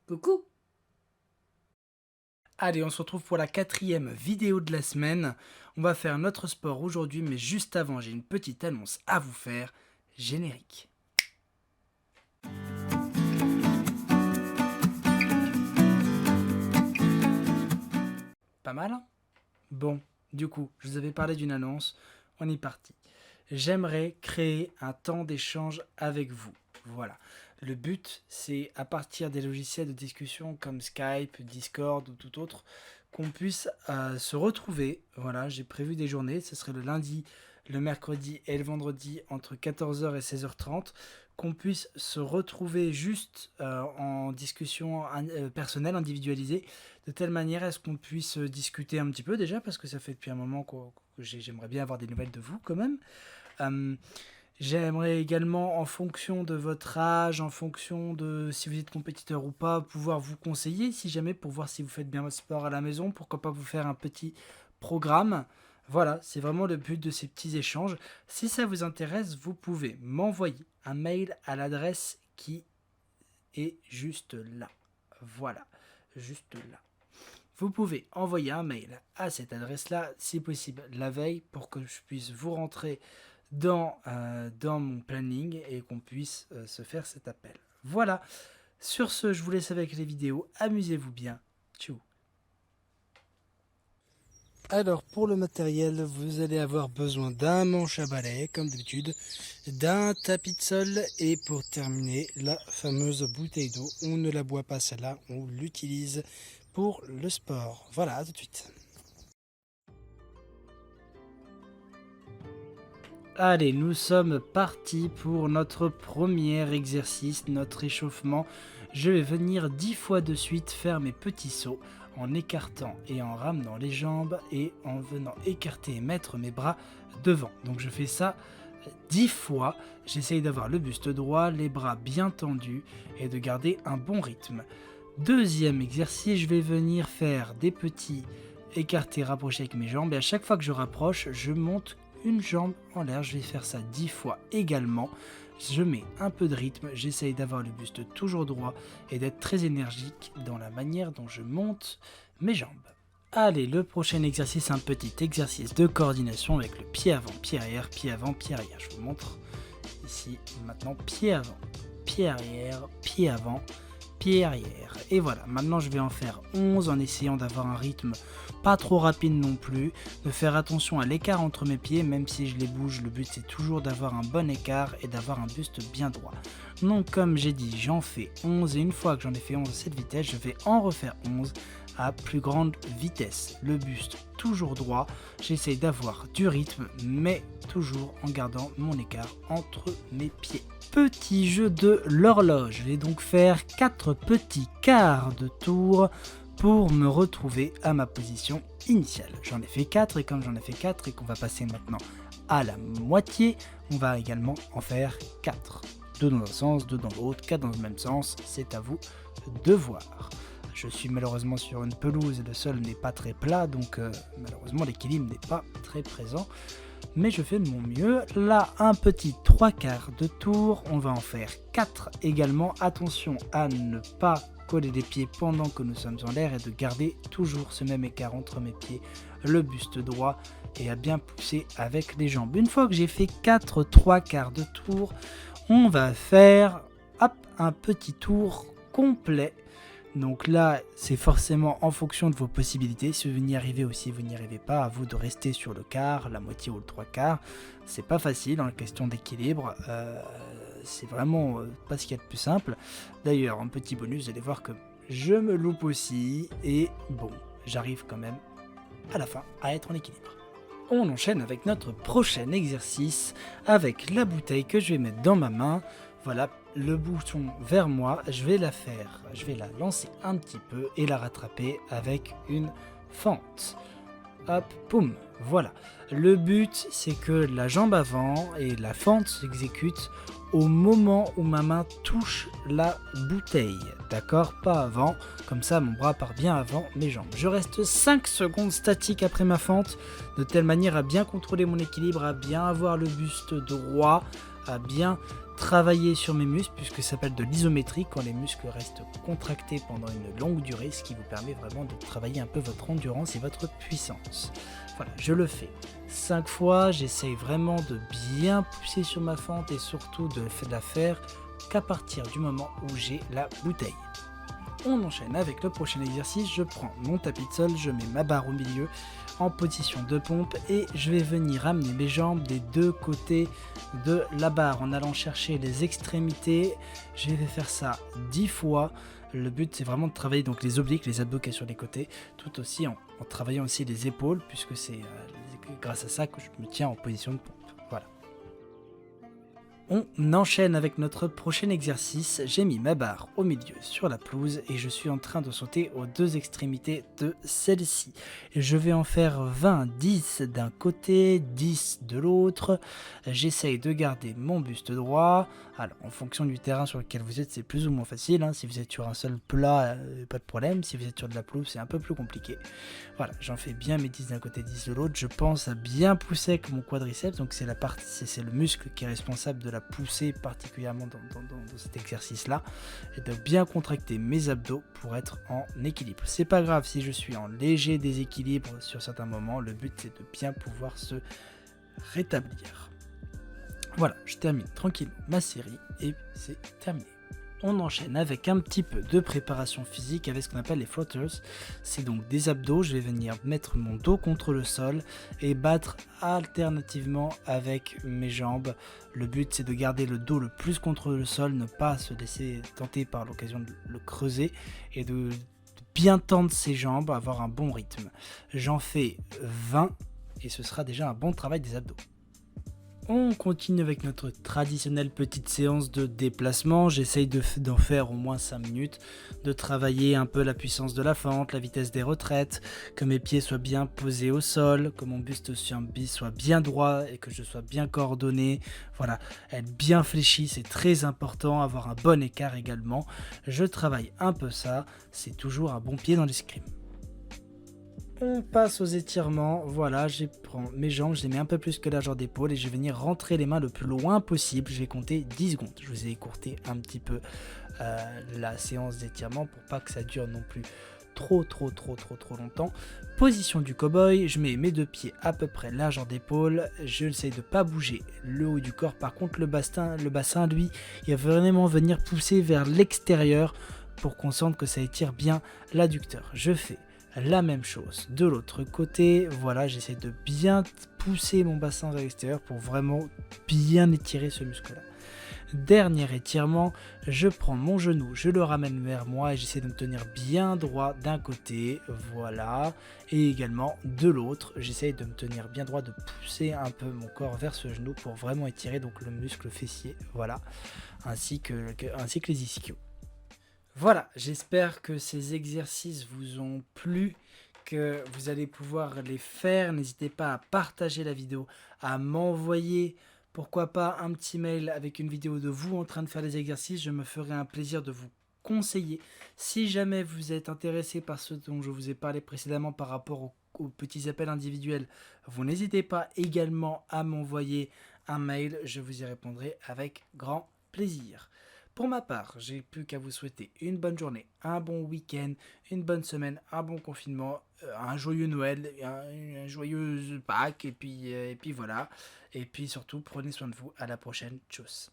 Coucou! Allez, on se retrouve pour la 4e vidéo de la semaine. On va faire notre sport aujourd'hui, mais juste avant, j'ai une petite annonce à vous faire. Générique. Pas mal, hein? Bon, du coup, je vous avais parlé d'une annonce. On est parti. J'aimerais créer un temps d'échange avec vous. Voilà. Le but, c'est à partir des logiciels de discussion comme Skype, Discord ou tout autre, qu'on puisse se retrouver. Voilà, j'ai prévu des journées. Ce serait le lundi, le mercredi et le vendredi entre 14h et 16h30. Qu'on puisse se retrouver juste en discussion personnelle, individualisée, de telle manière à ce qu'on puisse discuter un petit peu déjà, parce que ça fait depuis un moment que j'aimerais bien avoir des nouvelles de vous quand même. Euh, J'aimerais également, en fonction de votre âge, en fonction de si vous êtes compétiteur ou pas, pouvoir vous conseiller, si jamais, pour voir si vous faites bien votre sport à la maison, pourquoi pas vous faire un petit programme. Voilà, c'est vraiment le but de ces petits échanges. Si ça vous intéresse, vous pouvez m'envoyer un mail à l'adresse qui est juste là. Voilà, juste là. Vous pouvez envoyer un mail à cette adresse-là, si possible la veille, pour que je puisse vous rentrer dans mon planning et qu'on puisse se faire cet appel. Voilà, sur ce, je vous laisse avec les vidéos. Amusez-vous bien. Ciao. Alors, pour le matériel, vous allez avoir besoin d'un manche à balai, comme d'habitude, d'un tapis de sol et pour terminer, la fameuse bouteille d'eau. On ne la boit pas celle-là, on l'utilise pour le sport. Voilà, à tout de suite. Allez, nous sommes partis pour notre premier exercice, notre échauffement. Je vais venir 10 fois de suite faire mes petits sauts en écartant et en ramenant les jambes et en venant écarter et mettre mes bras devant. Donc je fais ça 10 fois. J'essaye d'avoir le buste droit, les bras bien tendus et de garder un bon rythme. Deuxième exercice, je vais venir faire des petits écartés rapprochés avec mes jambes et à chaque fois que je rapproche, je monte une jambe en l'air. Je vais faire ça 10 fois également. Je mets un peu de rythme, j'essaye d'avoir le buste toujours droit et d'être très énergique dans la manière dont je monte mes jambes. Allez, le prochain exercice, un petit exercice de coordination avec le pied avant, pied arrière, pied avant, pied arrière. Je vous montre ici maintenant, pied avant, pied arrière, pied avant, pied arrière. Et voilà, maintenant je vais en faire 11 en essayant d'avoir un rythme pas trop rapide non plus, de faire attention à l'écart entre mes pieds, même si je les bouge, le but c'est toujours d'avoir un bon écart et d'avoir un buste bien droit. Donc comme j'ai dit, j'en fais 11 et une fois que j'en ai fait 11 à cette vitesse, je vais en refaire 11 à plus grande vitesse. Le buste toujours droit, j'essaye d'avoir du rythme, mais toujours en gardant mon écart entre mes pieds. Petit jeu de l'horloge, je vais donc faire 4 petits quarts de tour pour me retrouver à ma position initiale. J'en ai fait 4 et comme j'en ai fait 4 et qu'on va passer maintenant à la moitié, on va également en faire 4. 2 dans un sens, 2 dans l'autre, 4 dans le même sens, c'est à vous de voir. Je suis malheureusement sur une pelouse et le sol n'est pas très plat, donc malheureusement l'équilibre n'est pas très présent. Mais je fais de mon mieux. Là, un petit 3 quarts de tour, on va en faire 4 également. Attention à ne pas coller les pieds pendant que nous sommes en l'air et de garder toujours ce même écart entre mes pieds, le buste droit et à bien pousser avec les jambes. Une fois que j'ai fait 4 3 quarts de tour, on va faire un petit tour complet. Donc là, c'est forcément en fonction de vos possibilités. Si vous n'y arrivez ou si vous n'y arrivez pas, à vous de rester sur le quart, la moitié ou le 3 quarts. C'est pas facile en question d'équilibre. C'est vraiment pas ce qu'il y a de plus simple. D'ailleurs, un petit bonus, vous allez voir que je me loupe aussi. Et bon, j'arrive quand même à la fin à être en équilibre. On enchaîne avec notre prochain exercice avec la bouteille que je vais mettre dans ma main. Voilà, le bouchon vers moi, je vais la lancer un petit peu et la rattraper avec une fente. Hop, poum, voilà. Le but, c'est que la jambe avant et la fente s'exécutent au moment où ma main touche la bouteille. D'accord? Pas avant, comme ça mon bras part bien avant mes jambes. Je reste 5 secondes statique après ma fente, de telle manière à bien contrôler mon équilibre, à bien avoir le buste droit, à bien travailler sur mes muscles, puisque ça s'appelle de l'isométrie, quand les muscles restent contractés pendant une longue durée, ce qui vous permet vraiment de travailler un peu votre endurance et votre puissance. Voilà, je le fais 5 fois, j'essaye vraiment de bien pousser sur ma fente et surtout de la faire qu'à partir du moment où j'ai la bouteille. On enchaîne avec le prochain exercice, je prends mon tapis de sol, je mets ma barre au milieu en position de pompe et je vais venir amener mes jambes des deux côtés de la barre en allant chercher les extrémités. Je vais faire ça 10 fois. Le but c'est vraiment de travailler donc les obliques, les abdos qui sont sur les côtés, tout aussi en travaillant aussi les épaules puisque c'est grâce à ça que je me tiens en position de pompe. Voilà. On enchaîne avec notre prochain exercice. J'ai mis ma barre au milieu sur la pelouse et je suis en train de sauter aux deux extrémités de celle-ci. Je vais en faire 20, 10 d'un côté, 10 de l'autre. J'essaye de garder mon buste droit. Alors, en fonction du terrain sur lequel vous êtes, c'est plus ou moins facile. Si vous êtes sur un sol plat, pas de problème. Si vous êtes sur de la pelouse, c'est un peu plus compliqué. Voilà, j'en fais bien mes 10 d'un côté, 10 de l'autre. Je pense à bien pousser avec mon quadriceps. Donc, c'est le muscle qui est responsable de la poussée, particulièrement dans cet exercice-là. Et de bien contracter mes abdos pour être en équilibre. C'est pas grave si je suis en léger déséquilibre sur certains moments. Le but, c'est de bien pouvoir se rétablir. Voilà, je termine tranquillement ma série et c'est terminé. On enchaîne avec un petit peu de préparation physique avec ce qu'on appelle les floaters. C'est donc des abdos, je vais venir mettre mon dos contre le sol et battre alternativement avec mes jambes. Le but c'est de garder le dos le plus contre le sol, ne pas se laisser tenter par l'occasion de le creuser et de bien tendre ses jambes, avoir un bon rythme. J'en fais 20 et ce sera déjà un bon travail des abdos. On continue avec notre traditionnelle petite séance de déplacement. J'essaye d'en faire au moins 5 minutes, de travailler un peu la puissance de la fente, la vitesse des retraites, que mes pieds soient bien posés au sol, que mon buste soit bien droit et que je sois bien coordonné. Voilà, être bien fléchi, c'est très important, avoir un bon écart également. Je travaille un peu ça, c'est toujours un bon pied dans l'escrime. On passe aux étirements, voilà, je prends mes jambes, je les mets un peu plus que largeur d'épaule et je vais venir rentrer les mains le plus loin possible, je vais compter 10 secondes. Je vous ai écourté un petit peu la séance d'étirement pour pas que ça dure non plus trop longtemps. Position du cow-boy, je mets mes deux pieds à peu près largeur d'épaule, je essaye de pas bouger le haut du corps, par contre le bassin lui, il va vraiment venir pousser vers l'extérieur pour qu'on sente que ça étire bien l'adducteur. Je fais la même chose de l'autre côté, voilà, j'essaie de bien pousser mon bassin vers l'extérieur pour vraiment bien étirer ce muscle là. Dernier étirement, je prends mon genou, je le ramène vers moi et j'essaie de me tenir bien droit d'un côté, voilà, et également de l'autre, j'essaie de me tenir bien droit, de pousser un peu mon corps vers ce genou pour vraiment étirer donc le muscle fessier, voilà, ainsi que les ischios. Voilà, j'espère que ces exercices vous ont plu, que vous allez pouvoir les faire. N'hésitez pas à partager la vidéo, à m'envoyer, pourquoi pas, un petit mail avec une vidéo de vous en train de faire les exercices. Je me ferai un plaisir de vous conseiller. Si jamais vous êtes intéressé par ce dont je vous ai parlé précédemment par rapport aux petits appels individuels, vous n'hésitez pas également à m'envoyer un mail. Je vous y répondrai avec grand plaisir. Pour ma part, j'ai plus qu'à vous souhaiter une bonne journée, un bon week-end, une bonne semaine, un bon confinement, un joyeux Noël, un joyeux Pâques, et puis voilà. Et puis surtout, prenez soin de vous. À la prochaine. Tchuss.